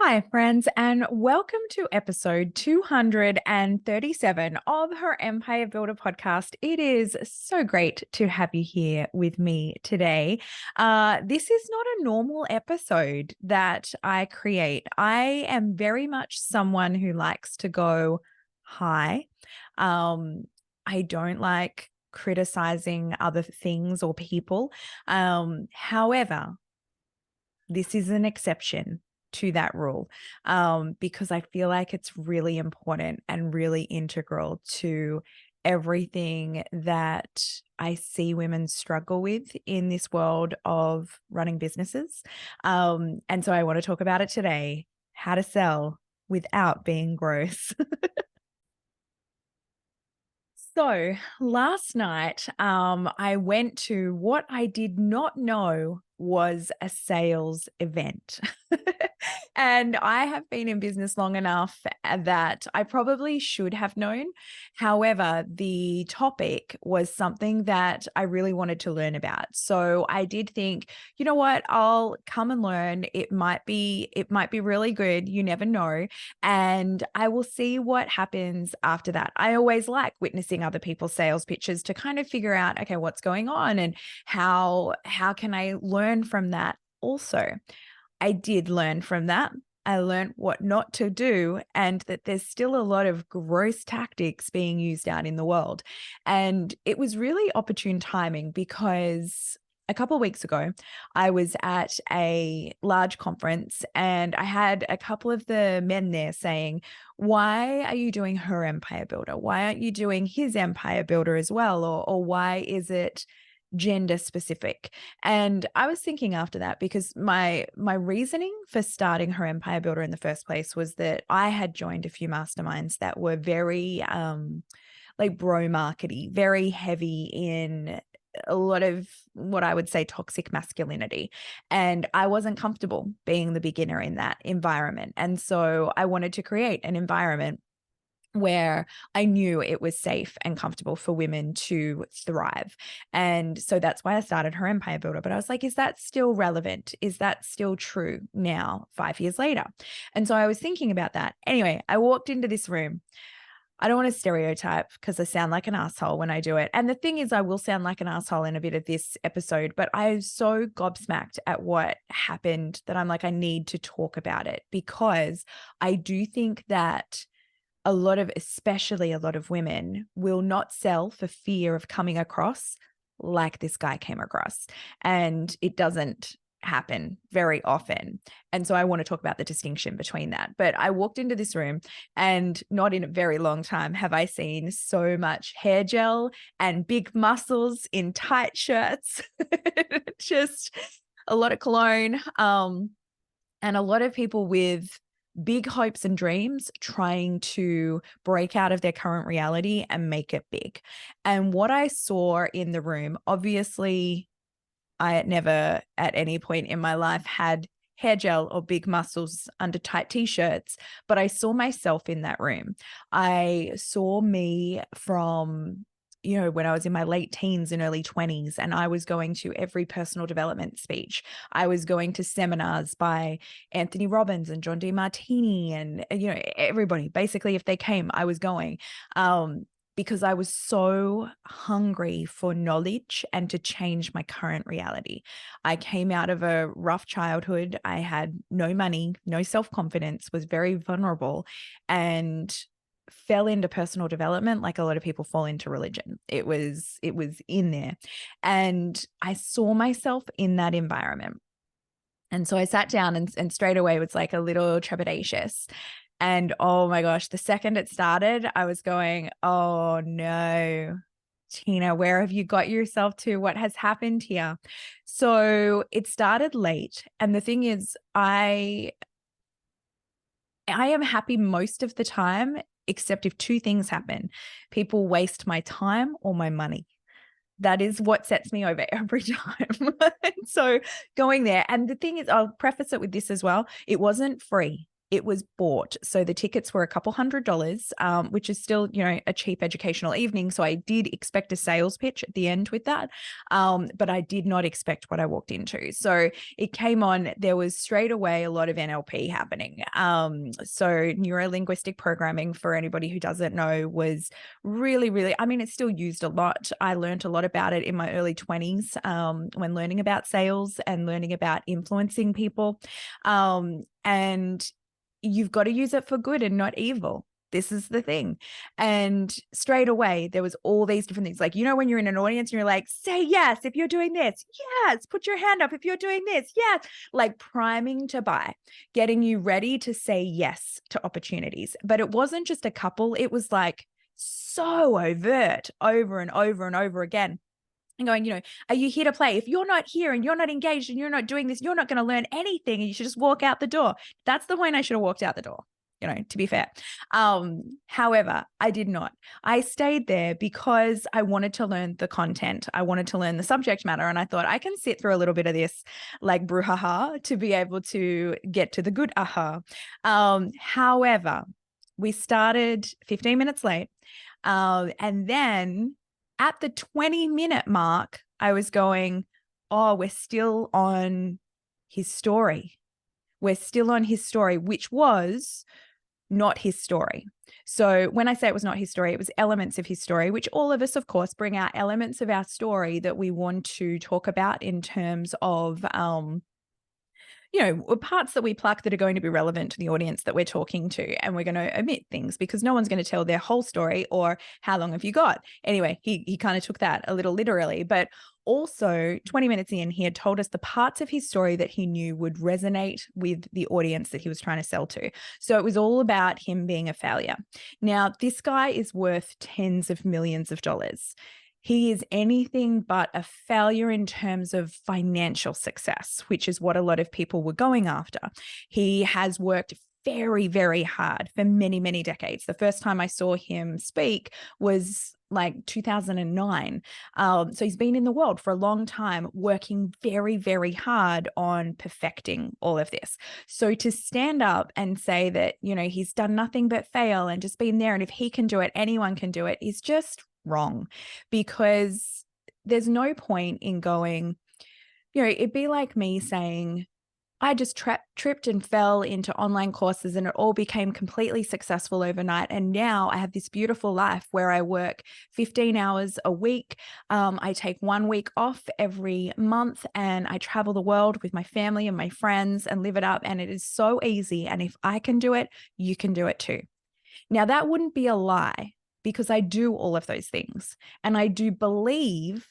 Hi, friends, and welcome to episode 237 of her Empire Builder podcast. It is so great to have you here with me today. This is not a normal episode that I create. I am very much someone who likes to go high. I don't like criticizing other things or people. However, this is an exception to that rule because I feel like it's really important and really integral to everything that I see women struggle with in this world of running businesses. And so I want to talk about it today, how to sell without being gross. So last night, I went to what I did not know was a sales event. And I have been in business long enough that I probably should have known. However, the topic was something that I really wanted to learn about. So I did think, you know what, I'll come and learn. It might be really good. You never know. And I will see what happens after that. I always like witnessing other people's sales pitches to kind of figure out, okay, what's going on and how can I learn from that also. I did learn from that. I learned what not to do and that there's still a lot of gross tactics being used out in the world. And it was really opportune timing because a couple of weeks ago, I was at a large conference and I had a couple of the men there saying, why are you doing her empire builder? Why aren't you doing his empire builder as well? Or why is it gender specific? And I was thinking after that because my reasoning for starting her empire builder in the first place was that I had joined a few masterminds that were very like bro markety, very heavy in a lot of what I would say toxic masculinity. And I wasn't comfortable being the beginner in that environment. And so I wanted to create an environment where I knew it was safe and comfortable for women to thrive. And so that's why I started her empire builder. But I was like, is that still relevant? Is that still true now, 5 years later? And so I was thinking about that. Anyway, I walked into this room. I don't want to stereotype because I sound like an asshole when I do it. And the thing is, I will sound like an asshole in a bit of this episode, but I was so gobsmacked at what happened that I'm like, I need to talk about it because I do think that especially a lot of women will not sell for fear of coming across like this guy came across. And it doesn't happen very often. And so I want to talk about the distinction between that. But I walked into this room and not in a very long time have I seen so much hair gel and big muscles in tight shirts, just a lot of cologne, and a lot of people with big hopes and dreams trying to break out of their current reality and make it big. And what I saw in the room, obviously, I had never at any point in my life had hair gel or big muscles under tight t-shirts, but I saw myself in that room. I saw me from when I was in my late teens and early 20s, and I was going to every personal development speech. I was going to seminars by Anthony Robbins and John DeMartini and, everybody. Basically, if they came, I was going. Because I was so hungry for knowledge and to change my current reality. I came out of a rough childhood. I had no money, no self-confidence, was very vulnerable, and fell into personal development like a lot of people fall into religion. It was in there. And I saw myself in that environment. And so I sat down and straight away it was like a little trepidatious. And oh my gosh, the second it started, I was going, oh no, Tina, where have you got yourself to? What has happened here? So it started late. And the thing is, I am happy most of the time, except if two things happen. People waste my time or my money. That is what sets me over every time. So going there, and the thing is, I'll preface it with this as well. It wasn't free. it was bought. So the tickets were $200, which is still, a cheap educational evening. So I did expect a sales pitch at the end with that. But I did not expect what I walked into. So it came on, there was straight away a lot of NLP happening. So neuro-linguistic programming, for anybody who doesn't know, was really, really, it's still used a lot. I learned a lot about it in my early 20s when learning about sales and learning about influencing people. And you've got to use it for good and not evil. This is the thing. And straight away, there was all these different things. Like, when you're in an audience and you're like, say yes if you're doing this. Yes. Put your hand up if you're doing this. Yes. Like priming to buy, getting you ready to say yes to opportunities. But it wasn't just a couple. It was like so overt over and over and over again. And going, are you here to play? If you're not here and you're not engaged and you're not doing this, you're not going to learn anything and you should just walk out the door. That's the point I should have walked out the door, to be fair. However, I did not. I stayed there because I wanted to learn the content. I wanted to learn the subject matter. And I thought I can sit through a little bit of this like brouhaha to be able to get to the good aha. However, we started 15 minutes late. And then at the 20-minute mark, I was going, oh, we're still on his story. We're still on his story, which was not his story. So when I say it was not his story, it was elements of his story, which all of us, of course, bring out elements of our story that we want to talk about in terms of parts that we pluck that are going to be relevant to the audience that we're talking to. And we're going to omit things because no one's going to tell their whole story or how long have you got? Anyway, he kind of took that a little literally, but also 20 minutes in, he had told us the parts of his story that he knew would resonate with the audience that he was trying to sell to. So it was all about him being a failure. Now, this guy is worth tens of millions of dollars. He is anything but a failure in terms of financial success, which is what a lot of people were going after. He has worked very, very hard for many, many decades. The first time I saw him speak was like 2009. So he's been in the world for a long time, working very, very hard on perfecting all of this. So to stand up and say that, he's done nothing but fail and just been there, and if he can do it, anyone can do it, is just wrong, because there's no point in going, it'd be like me saying, I just tripped and fell into online courses and it all became completely successful overnight. And now I have this beautiful life where I work 15 hours a week. I take 1 week off every month and I travel the world with my family and my friends and live it up. And it is so easy. And if I can do it, you can do it too. Now, that wouldn't be a lie, because I do all of those things. And I do believe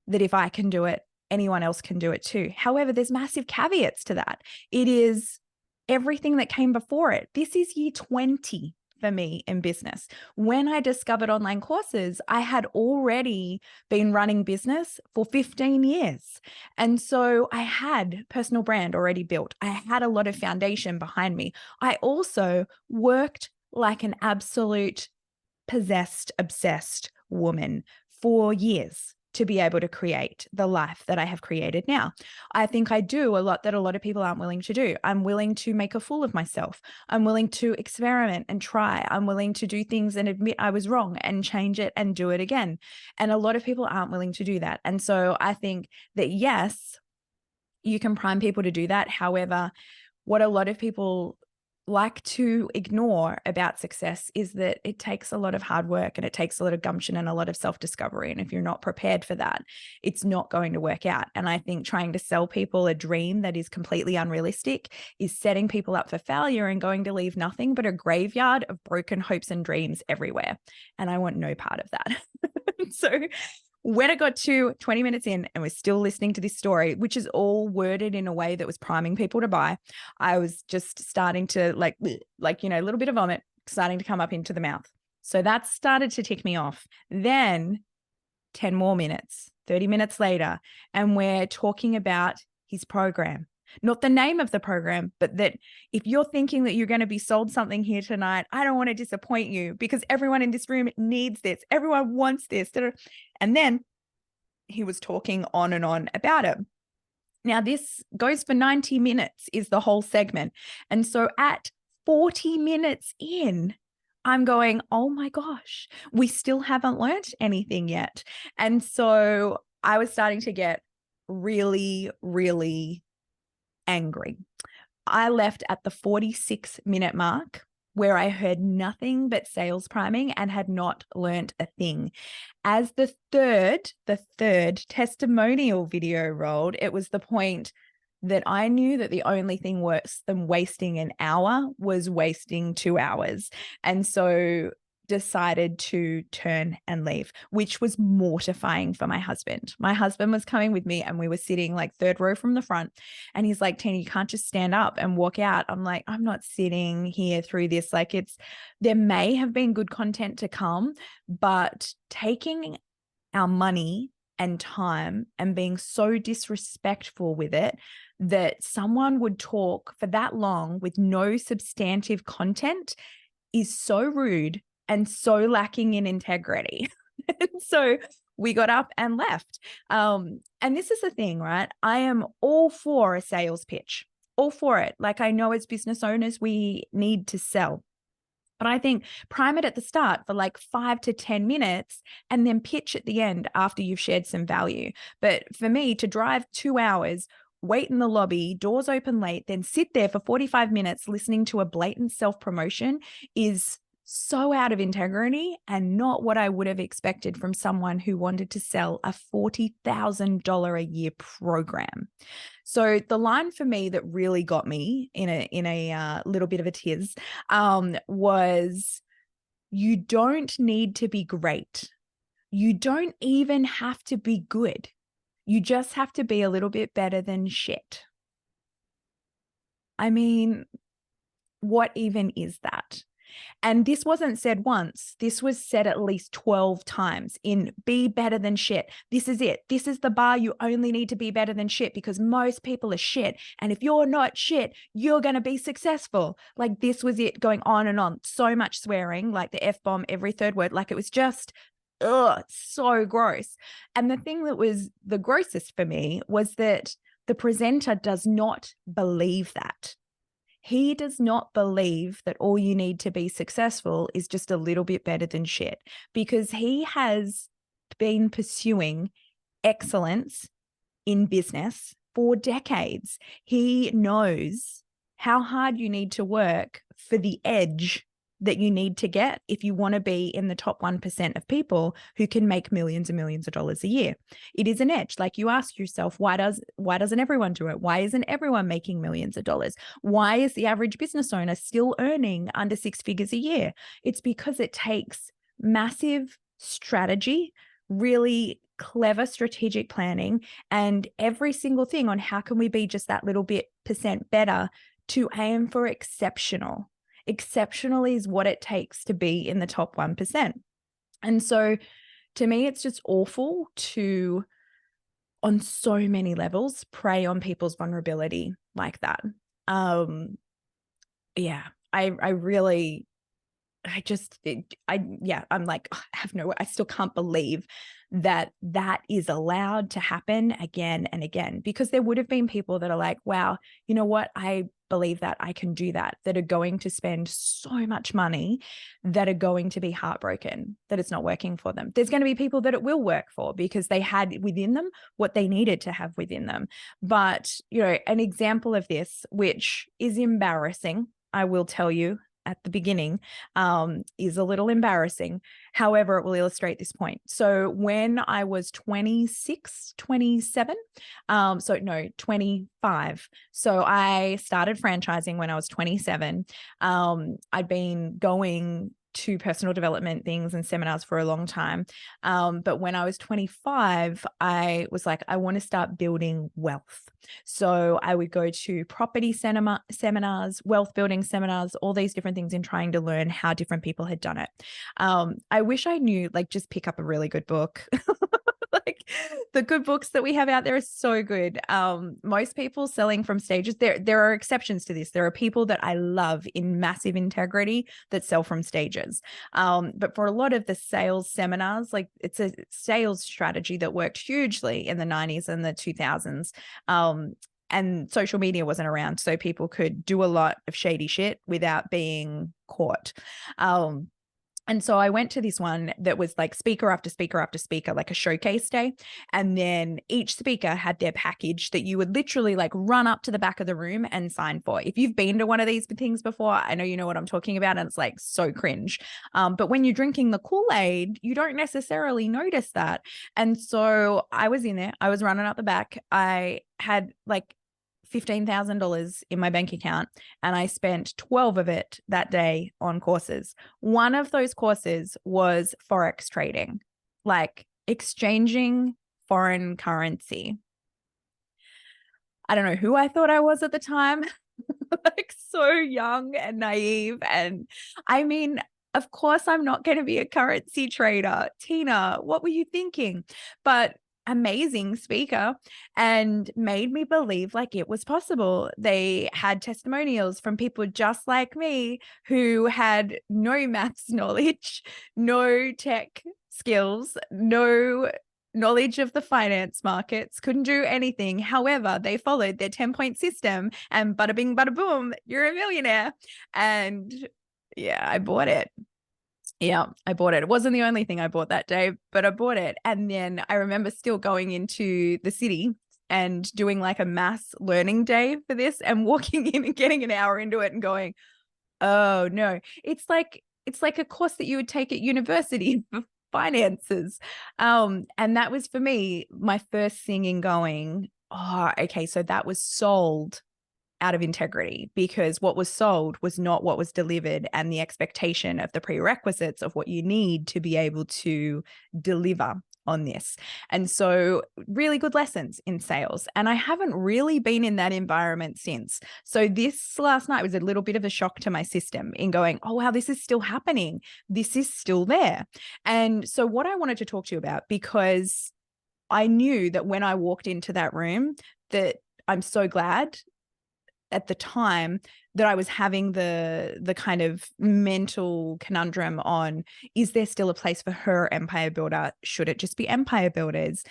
that if I can do it, anyone else can do it too. However, there's massive caveats to that. It is everything that came before it. This is year 20 for me in business. When I discovered online courses, I had already been running business for 15 years. And so I had personal brand already built. I had a lot of foundation behind me. I also worked like an absolute possessed, obsessed woman for years to be able to create the life that I have created now. I think I do a lot that a lot of people aren't willing to do. I'm willing to make a fool of myself. I'm willing to experiment and try. I'm willing to do things and admit I was wrong and change it and do it again. And a lot of people aren't willing to do that. And so I think that, yes, you can prime people to do that. However, what a lot of people like to ignore about success is that it takes a lot of hard work and it takes a lot of gumption and a lot of self-discovery. And if you're not prepared for that, it's not going to work out. And I think trying to sell people a dream that is completely unrealistic is setting people up for failure and going to leave nothing but a graveyard of broken hopes and dreams everywhere. And I want no part of that. So when it got to 20 minutes in and we're still listening to this story, which is all worded in a way that was priming people to buy, I was just starting to a little bit of vomit starting to come up into the mouth. So that started to tick me off. Then 10 more minutes, 30 minutes later, and we're talking about his program. Not the name of the program, but that if you're thinking that you're going to be sold something here tonight, I don't want to disappoint you because everyone in this room needs this. Everyone wants this. And then he was talking on and on about it. Now, this goes for 90 minutes is the whole segment. And so at 40 minutes in, I'm going, oh my gosh, we still haven't learnt anything yet. And so I was starting to get really, really angry. I left at the 46-minute mark where I heard nothing but sales priming and had not learnt a thing. As the third testimonial video rolled, it was the point that I knew that the only thing worse than wasting an hour was wasting 2 hours. And so decided to turn and leave, which was mortifying for my husband. My husband was coming with me and we were sitting like third row from the front. And he's like, Tina, you can't just stand up and walk out. I'm like, I'm not sitting here through this. Like there may have been good content to come, but taking our money and time and being so disrespectful with it that someone would talk for that long with no substantive content is so rude and so lacking in integrity. And so we got up and left. And this is the thing, right? I am all for a sales pitch, all for it. Like, I know as business owners, we need to sell. But I think prime it at the start for like 5 to 10 minutes and then pitch at the end after you've shared some value. But for me to drive 2 hours, wait in the lobby, doors open late, then sit there for 45 minutes listening to a blatant self-promotion is so out of integrity and not what I would have expected from someone who wanted to sell a $40,000 a year program. So the line for me that really got me in a little bit of a tiz was, you don't need to be great. You don't even have to be good. You just have to be a little bit better than shit. I mean, what even is that? And this wasn't said once. This was said at least 12 times in be better than shit. This is it. This is the bar. You only need to be better than shit because most people are shit. And if you're not shit, you're going to be successful. Like, this was it, going on and on. So much swearing, like the F-bomb every third word. Like, it was just, so gross. And the thing that was the grossest for me was that the presenter does not believe that. He does not believe that all you need to be successful is just a little bit better than shit, because he has been pursuing excellence in business for decades. He knows how hard you need to work for the edge that you need to get if you want to be in the top 1% of people who can make millions and millions of dollars a year. It is an edge. Like, you ask yourself, why doesn't everyone do it? Why isn't everyone making millions of dollars? Why is the average business owner still earning under 6 figures a year? It's because it takes massive strategy, really clever strategic planning, and every single thing on how can we be just that little bit % better to aim for exceptional. Exceptional is what it takes to be in the top 1%. And so to me, it's just awful to, on so many levels, prey on people's vulnerability like that. Yeah, I'm like, I still can't believe that is allowed to happen again and again, because there would have been people that are like, wow, you know what? I believe that I can do that are going to spend so much money, that are going to be heartbroken that it's not working for them. There's going to be people that it will work for because they had within them what they needed to have within them. But, an example of this, which is embarrassing, I will tell you, at the beginning, is a little embarrassing. However, it will illustrate this point. So when I was 26, 27, 25. So I started franchising when I was 27. I'd been going to personal development things and seminars for a long time. But when I was 25, I was like, I want to start building wealth. So I would go to property seminars, wealth building seminars, all these different things, in trying to learn how different people had done it. I wish I knew, like, just pick up a really good book. Like, the good books that we have out there are so good. Most people selling from stages, there are exceptions to this. There are people that I love in massive integrity that sell from stages. But for a lot of the sales seminars, like, it's a sales strategy that worked hugely in the 90s and the 2000s. and social media wasn't around, so people could do a lot of shady shit without being caught. And so I went to this one that was like speaker after speaker after speaker, like a showcase day. And then each speaker had their package that you would literally like run up to the back of the room and sign for. If you've been to one of these things before, I know you know what I'm talking about, and it's like so cringe. But when you're drinking the Kool-Aid, you don't necessarily notice that. And so I was in there, I was running up the back. I had like $15,000 in my bank account, and I spent 12 of it that day on courses. One of those courses was Forex trading, like exchanging foreign currency. I don't know who I thought I was at the time, like so young and naive. And I mean, of course, I'm not going to be a currency trader. Tina, what were you thinking? But amazing speaker, and made me believe like it was possible. They had testimonials from people just like me who had no maths knowledge, no tech skills, no knowledge of the finance markets, couldn't do anything. However, they followed their 10-point system, and bada bing, bada boom, you're a millionaire. And yeah, I bought it. Yeah, I bought it. It wasn't the only thing I bought that day, but I bought it. And then I remember still going into the city and doing like a mass learning day for this, and walking in and getting an hour into it and going, oh no, it's like a course that you would take at university for finances. And that was for me, my first thing in going, oh, okay, so that was sold out of integrity, because what was sold was not what was delivered, and the expectation of the prerequisites of what you need to be able to deliver on this. And so really good lessons in sales. And I haven't really been in that environment since. So this last night was a little bit of a shock to my system in going, oh, wow, this is still happening. This is still there. And so what I wanted to talk to you about, because I knew that when I walked into that room, that I'm so glad at the time that I was having the kind of mental conundrum on, is there still a place for her empire builder? Should it just be empire builders?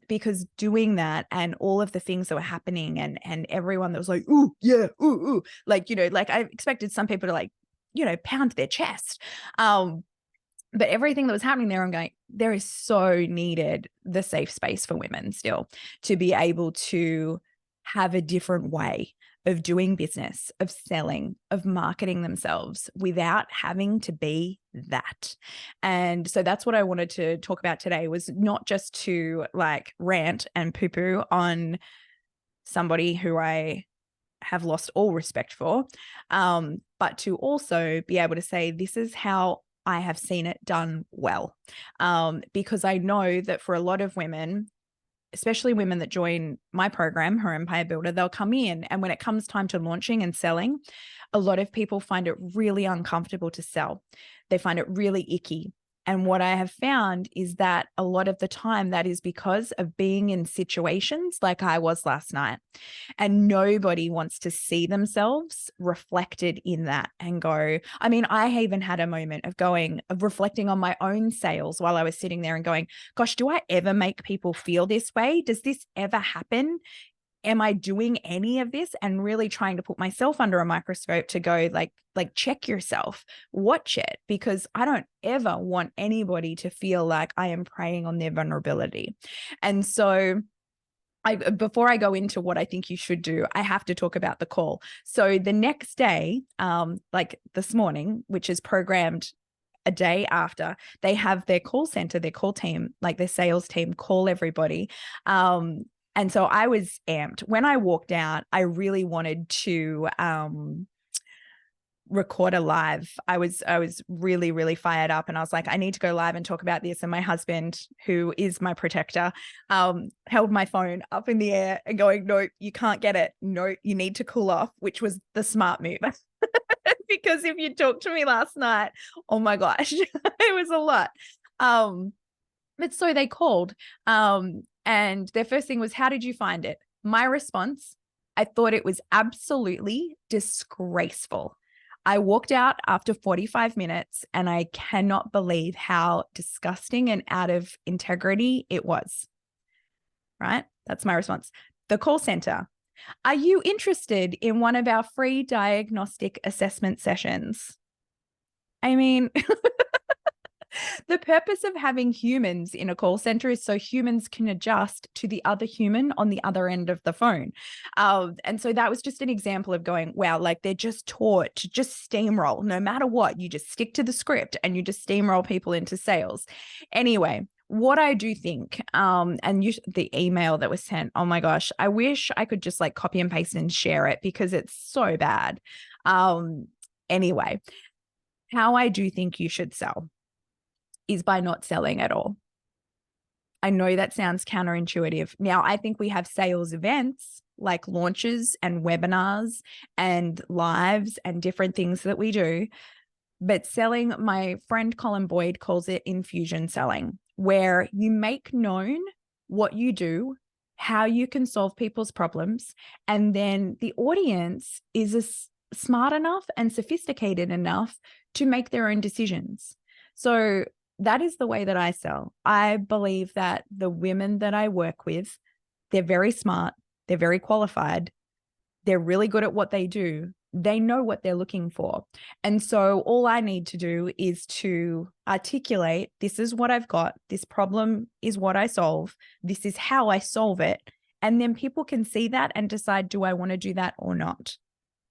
Because doing that and all of the things that were happening, and everyone that was like, ooh, yeah, ooh, like, you know, like I expected some people to like, you know, pound their chest. But everything that was happening there, I'm going, there is so needed the safe space for women still to be able to have a different way of doing business, of selling, of marketing themselves without having to be that. And so that's what I wanted to talk about today, was not just to like rant and poo-poo on somebody who I have lost all respect for, but to also be able to say, this is how I have seen it done well. Because I know that for a lot of women, especially women that join my program, Her Empire Builder, they'll come in, and when it comes time to launching and selling, a lot of people find it really uncomfortable to sell. They find it really icky. And what I have found is that a lot of the time that is because of being in situations like I was last night, and nobody wants to see themselves reflected in that and go, I mean, I even had a moment of reflecting on my own sales while I was sitting there and going, gosh, do I ever make people feel this way? Does this ever happen? Am I doing any of this? And really trying to put myself under a microscope to go like check yourself, watch it, because I don't ever want anybody to feel like I am preying on their vulnerability. And so before I go into what I think you should do, I have to talk about the call. So the next day, like this morning, which is programmed a day after, they have their call center, their call team, like their sales team, call everybody. And so I was amped. When I walked out, I really wanted to record a live. I was really, really fired up, and I was like, I need to go live and talk about this. And my husband, who is my protector, held my phone up in the air and going, no, you can't get it. No, you need to cool off, which was the smart move. Because if you talked to me last night, oh my gosh, it was a lot. But so they called, and their first thing was, how did you find it? My response, I thought it was absolutely disgraceful. I walked out after 45 minutes, and I cannot believe how disgusting and out of integrity it was. Right? That's my response. The call center, Are you interested in one of our free diagnostic assessment sessions? I mean, the purpose of having humans in a call center is so humans can adjust to the other human on the other end of the phone. And so that was just an example of going, wow, like they're just taught to just steamroll no matter what. You just stick to the script and you just steamroll people into sales. Anyway, what I do think, the email that was sent, oh my gosh, I wish I could just like copy and paste and share it because it's so bad. Anyway, how I do think you should sell is by not selling at all. I know that sounds counterintuitive. Now, I think we have sales events like launches and webinars and lives and different things that we do. But selling, my friend Colin Boyd calls it infusion selling, where you make known what you do, how you can solve people's problems, and then the audience is smart enough and sophisticated enough to make their own decisions. So that is the way that I sell. I believe that the women that I work with, they're very smart, they're very qualified, they're really good at what they do. They know what they're looking for. And so all I need to do is to articulate, this is what I've got. This problem is what I solve. This is how I solve it. And then people can see that and decide, do I want to do that or not?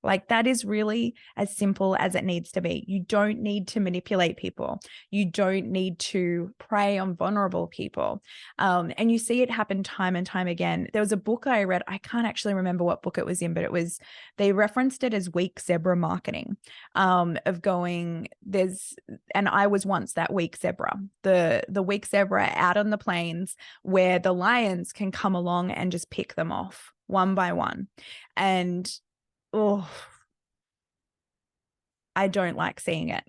Like that is really as simple as it needs to be. You don't need to manipulate people. You don't need to prey on vulnerable people. And you see it happen time and time again. There was a book I read. I can't actually remember what book it was in, but they referenced it as weak zebra marketing, of going, and I was once that weak zebra, the weak zebra out on the plains where the lions can come along and just pick them off one by one. And oh, I don't like seeing it.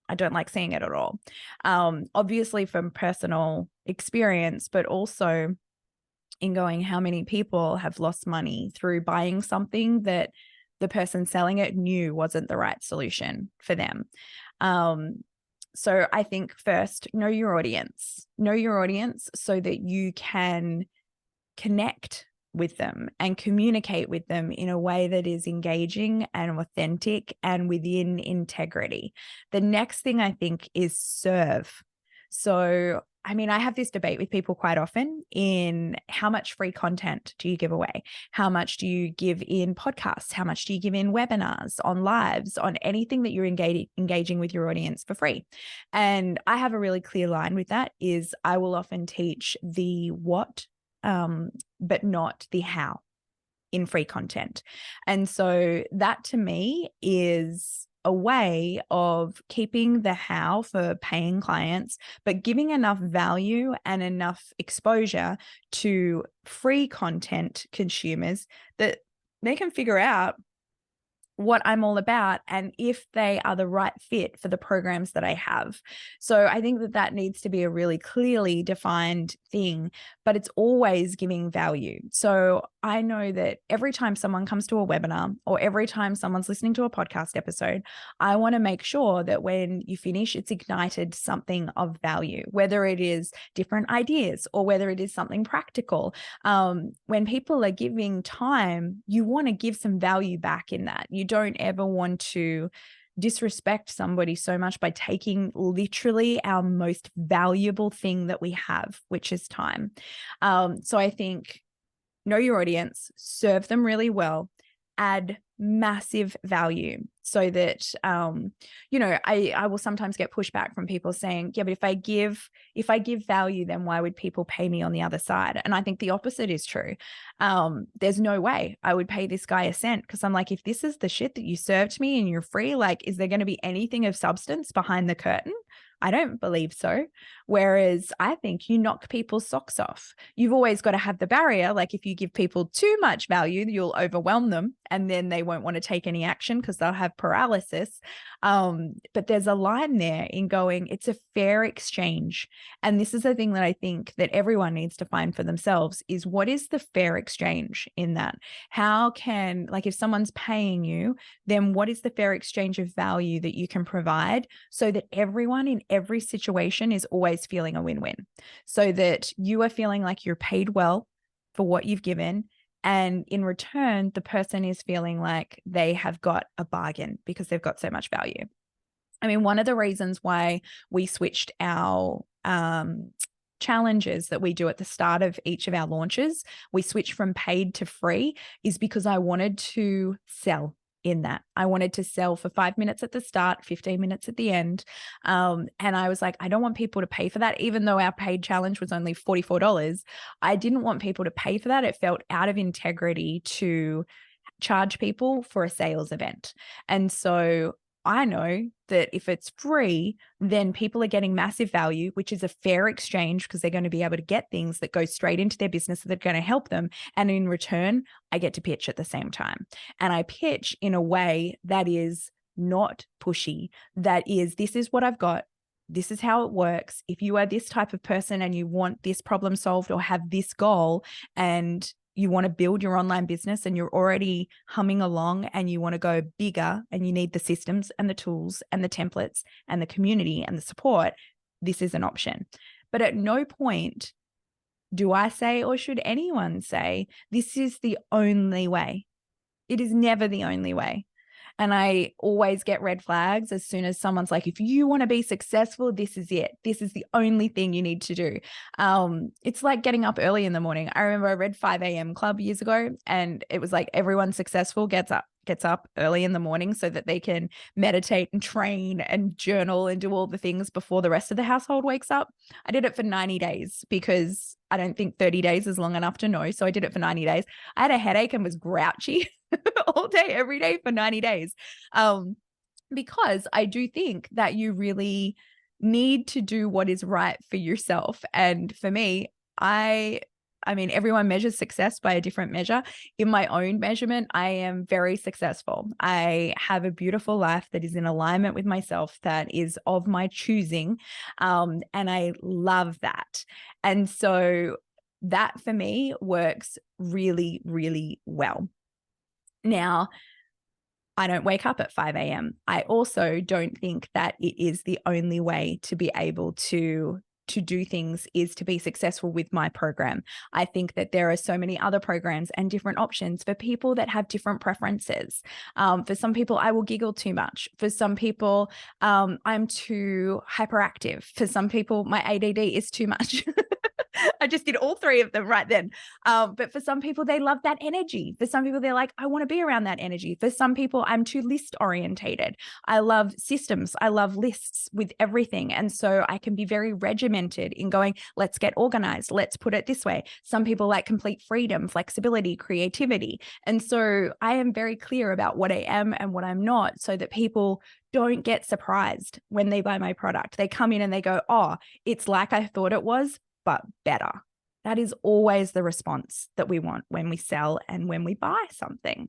I don't like seeing it at all. Obviously from personal experience, but also in going, how many people have lost money through buying something that the person selling it knew wasn't the right solution for them. So I think first, know your audience so that you can connect with them and communicate with them in a way that is engaging and authentic and within integrity. The next thing I think is serve. So, I mean, I have this debate with people quite often in how much free content do you give away? How much do you give in podcasts? How much do you give in webinars, on lives, on anything that you're engaging with your audience for free? And I have a really clear line with that is I will often teach the what, but not the how in free content. And so that to me is a way of keeping the how for paying clients, but giving enough value and enough exposure to free content consumers that they can figure out what I'm all about and if they are the right fit for the programs that I have. So I think that needs to be a really clearly defined thing, but it's always giving value. So I know that every time someone comes to a webinar or every time someone's listening to a podcast episode, I want to make sure that when you finish, it's ignited something of value, whether it is different ideas or whether it is something practical. When people are giving time, you want to give some value back in that. You don't ever want to disrespect somebody so much by taking literally our most valuable thing that we have, which is time. So I think know your audience, serve them really well, add massive value so that, I will sometimes get pushback from people saying, yeah, but if I give value, then why would people pay me on the other side? And I think the opposite is true. There's no way I would pay this guy a cent because I'm like, if this is the shit that you served me and you're free, like, is there going to be anything of substance behind the curtain? I don't believe so. Whereas I think you knock people's socks off. You've always got to have the barrier. Like if you give people too much value, you'll overwhelm them and then they won't want to take any action because they'll have paralysis. But there's a line there in going, it's a fair exchange. And this is the thing that I think that everyone needs to find for themselves is what is the fair exchange in that? How can, like if someone's paying you, then what is the fair exchange of value that you can provide so that everyone in every situation is always feeling a win-win, so that you are feeling like you're paid well for what you've given And in return, the person is feeling like they have got a bargain because they've got so much value. I mean, one of the reasons why we switched our challenges that we do at the start of each of our launches, we switched from paid to free, is because I wanted to sell in that. I wanted to sell for 5 minutes at the start, 15 minutes at the end. And I was like, I don't want people to pay for that, even though our paid challenge was only $44. I didn't want people to pay for that. It felt out of integrity to charge people for a sales event. And so I know that if it's free, then people are getting massive value, which is a fair exchange because they're going to be able to get things that go straight into their business that are going to help them. And in return, I get to pitch at the same time. And I pitch in a way that is not pushy, that is, this is what I've got. This is how it works. If you are this type of person and you want this problem solved or have this goal and you want to build your online business and you're already humming along and you want to go bigger and you need the systems and the tools and the templates and the community and the support, this is an option. But at no point do I say, or should anyone say, this is the only way. It is never the only way. And I always get red flags as soon as someone's like, if you want to be successful, this is it. This is the only thing you need to do. It's like getting up early in the morning. I remember I read 5 a.m. Club years ago, and it was like everyone successful gets up early in the morning so that they can meditate and train and journal and do all the things before the rest of the household wakes up. I did it for 90 days because I don't think 30 days is long enough to know. So I did it for 90 days. I had a headache and was grouchy all day, every day for 90 days. Because I do think that you really need to do what is right for yourself. And for me, I mean, everyone measures success by a different measure. In my own measurement, I am very successful. I have a beautiful life that is in alignment with myself, that is of my choosing. And I love that. And so that for me works really, really well. Now, I don't wake up at 5 a.m. I also don't think that it is the only way to be able to do things is to be successful with my program. I think that there are so many other programs and different options for people that have different preferences. For some people, I will giggle too much. For some people, I'm too hyperactive. For some people, my ADD is too much. I just did all three of them right then. But for some people, they love that energy. For some people, they're like, I want to be around that energy. For some people, I'm too list orientated. I love systems. I love lists with everything. And so I can be very regimented in going, let's get organized. Let's put it this way. Some people like complete freedom, flexibility, creativity. And so I am very clear about what I am and what I'm not, so that people don't get surprised when they buy my product. They come in and they go, oh, it's like I thought it was, but better. That is always the response that we want when we sell and when we buy something.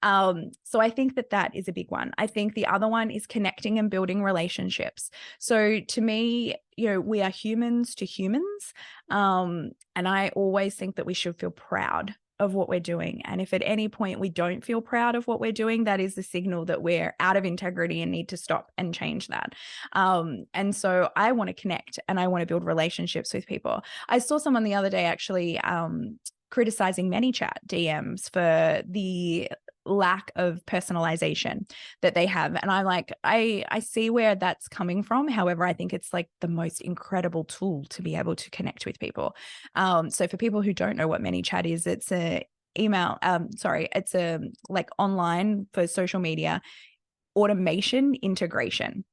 So I think that that is a big one. I think the other one is connecting and building relationships. So to me, we are humans to humans. And I always think that we should feel proud of what we're doing. And if at any point we don't feel proud of what we're doing, that is the signal that we're out of integrity and need to stop and change that. And so I want to connect and I want to build relationships with people. I saw someone the other day actually criticizing ManyChat DMs for the lack of personalization that they have. And I'm like, I see where that's coming from. However, I think it's like the most incredible tool to be able to connect with people. So for people who don't know what ManyChat is, it's a it's a like online for social media automation integration.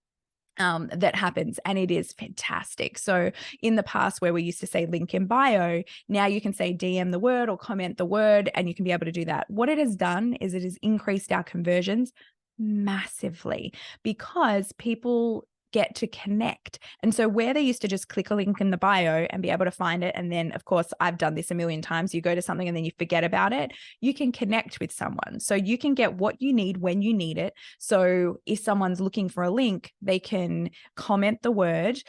That happens, and it is fantastic. So in the past, where we used to say link in bio, now you can say DM the word or comment the word, and you can be able to do that. What it has done is it has increased our conversions massively because people get to connect. And so where they used to just click a link in the bio and be able to find it, and then of course I've done this a million times, you go to something and then you forget about it, you can connect with someone. So you can get what you need when you need it. So if someone's looking for a link, they can comment the word.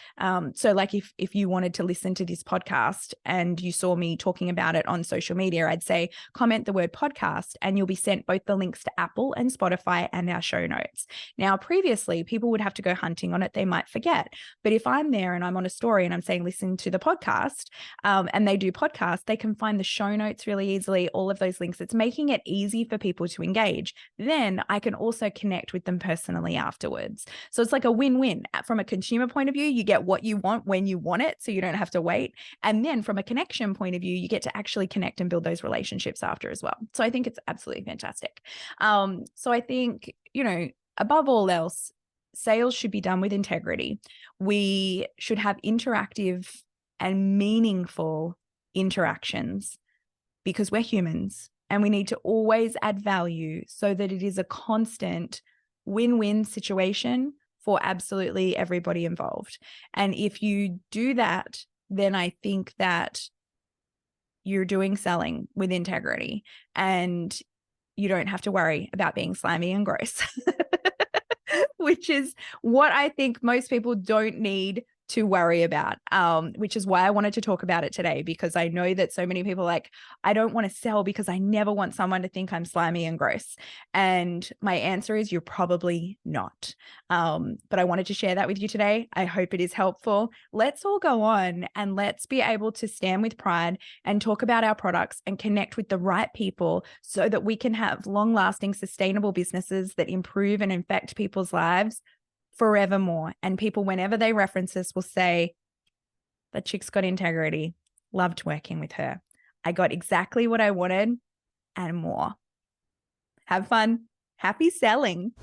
So like if you wanted to listen to this podcast and you saw me talking about it on social media, I'd say comment the word podcast and you'll be sent both the links to Apple and Spotify and our show notes. Now, previously people would have to go hunting on it it, they might forget. But if I'm there and I'm on a story and I'm saying, listen to the podcast, and they do podcasts, they can find the show notes really easily, all of those links. It's making it easy for people to engage. Then I can also connect with them personally afterwards. So it's like a win-win. From a consumer point of view, you get what you want when you want it, so you don't have to wait. And then from a connection point of view, you get to actually connect and build those relationships after as well. So I think it's absolutely fantastic. So I think, above all else, sales should be done with integrity. We should have interactive and meaningful interactions because we're humans and we need to always add value so that it is a constant win-win situation for absolutely everybody involved. And if you do that, then I think that you're doing selling with integrity and you don't have to worry about being slimy and gross, which is what I think most people don't need to worry about, which is why I wanted to talk about it today, because I know that so many people are like, I don't want to sell because I never want someone to think I'm slimy and gross. And my answer is you're probably not. But I wanted to share that with you today. I hope it is helpful. Let's all go on and let's be able to stand with pride and talk about our products and connect with the right people so that we can have long-lasting, sustainable businesses that improve and affect people's lives forevermore. And people, whenever they reference us, will say, that chick's got integrity. Loved working with her. I got exactly what I wanted and more. Have fun. Happy selling.